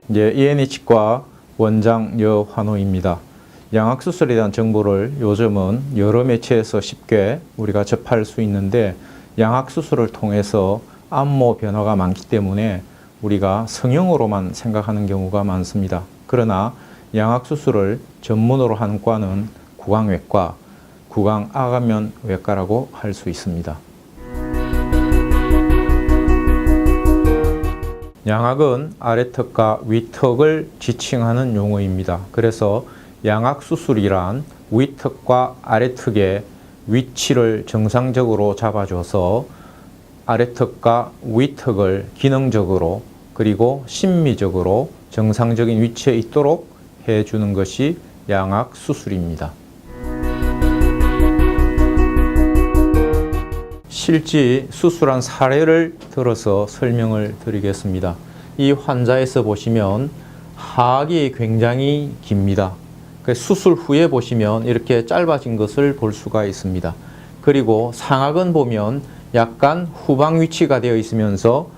이제 ENH과 원장 여환호입니다. 양악수술에 대한 정보를 요즘은 여러 매체에서 쉽게 우리가 접할 수 있는데, 양악수술을 통해서 안모 변화가 많기 때문에 우리가 성형으로만 생각하는 경우가 많습니다. 그러나 양악수술을 전문으로 하는 과는 구강외과, 구강암면외과라고 할 수 있습니다. 양악은 아래턱과 위턱을 지칭하는 용어입니다. 그래서 양악수술이란 위턱과 아래턱의 위치를 정상적으로 잡아줘서 아래턱과 위턱을 기능적으로 그리고 심미적으로 정상적인 위치에 있도록 해주는 것이 양악수술입니다. 실제 수술한 사례를 들어서 설명을 드리겠습니다. 이 환자에서 보시면 하악이 굉장히 깁니다. 수술 후에 보시면 이렇게 짧아진 것을 볼 수가 있습니다. 그리고 상악은 보면 약간 후방 위치가 되어 있으면서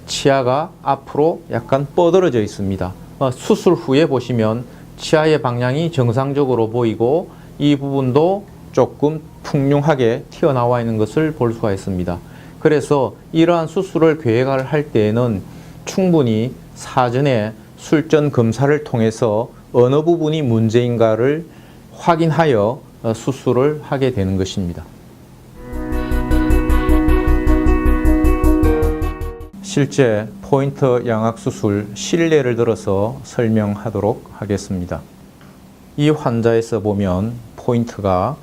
치아가 앞으로 약간 뻗어져 있습니다. 수술 후에 보시면 치아의 방향이 정상적으로 보이고 이 부분도 조금 풍요하게 튀어나와 있는 것을 볼 수가 있습니다. 그래서 이러한 수술을 계획을 할 때에는 충분히 사전에 술전 검사를 통해서 어느 부분이 문제인가를 확인하여 수술을 하게 되는 것입니다. 실제 포인트 양악수술 실례를 들어서 설명하도록 하겠습니다. 이 환자에서 보면 포인트가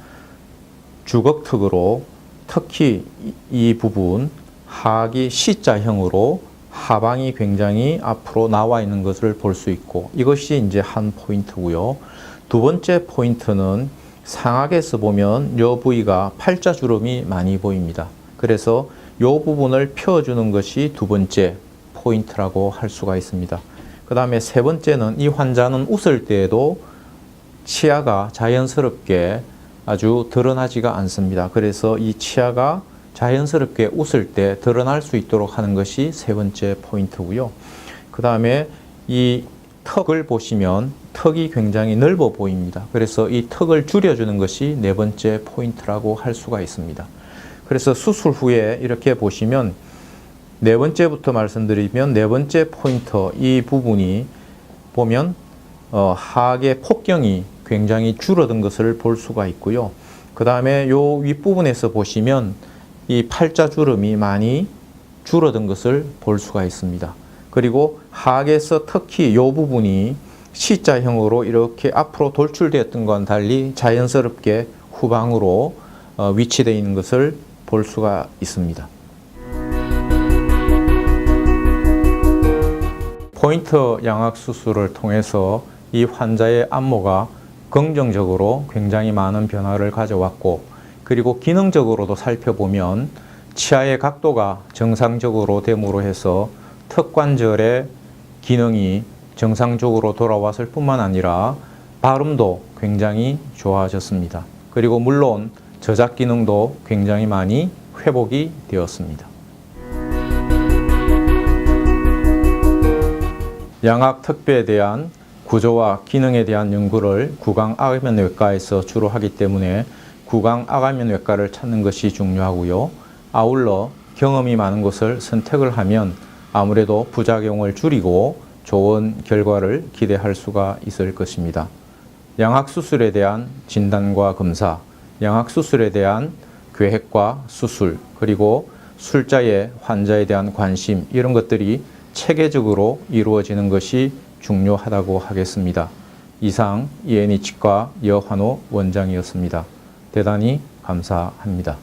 주걱턱으로 특히 이 부분 하악이 C자형으로 하방이 굉장히 앞으로 나와 있는 것을 볼 수 있고, 이것이 이제 한 포인트고요. 두 번째 포인트는 상악에서 보면 이 부위가 팔자주름이 많이 보입니다. 그래서 이 부분을 펴주는 것이 두 번째 포인트라고 할 수가 있습니다. 그 다음에 세 번째는 이 환자는 웃을 때에도 치아가 자연스럽게 아주 드러나지가 않습니다. 그래서 이 치아가 자연스럽게 웃을 때 드러날 수 있도록 하는 것이 세 번째 포인트고요. 그 다음에 이 턱을 보시면 턱이 굉장히 넓어 보입니다. 그래서 이 턱을 줄여주는 것이 네 번째 포인트라고 할 수가 있습니다. 그래서 수술 후에 이렇게 보시면 네 번째부터 말씀드리면 네 번째 포인트 이 부분이 보면 하악의 폭경이 굉장히 줄어든 것을 볼 수가 있고요. 그 다음에 요 윗부분에서 보시면 이 팔자주름이 많이 줄어든 것을 볼 수가 있습니다. 그리고 하악에서 특히 이 부분이 C자형으로 이렇게 앞으로 돌출되었던 것과는 달리 자연스럽게 후방으로 위치되어 있는 것을 볼 수가 있습니다. 포인트 양악수술을 통해서 이 환자의 안모가 긍정적으로 굉장히 많은 변화를 가져왔고, 그리고 기능적으로도 살펴보면 치아의 각도가 정상적으로 됨으로 해서 턱관절의 기능이 정상적으로 돌아왔을 뿐만 아니라 발음도 굉장히 좋아졌습니다. 그리고 물론 저작 기능도 굉장히 많이 회복이 되었습니다. 양악턱뼈에 대한 구조와 기능에 대한 연구를 구강암면외과에서 주로 하기 때문에 구강암면외과를 찾는 것이 중요하고요. 아울러 경험이 많은 곳을 선택을 하면 아무래도 부작용을 줄이고 좋은 결과를 기대할 수가 있을 것입니다. 양악수술에 대한 진단과 검사, 양악수술에 대한 계획과 수술, 그리고 술자의 환자에 대한 관심, 이런 것들이 체계적으로 이루어지는 것이 중요하다고 하겠습니다. 이상 ENH과 여환호 원장이었습니다. 대단히 감사합니다.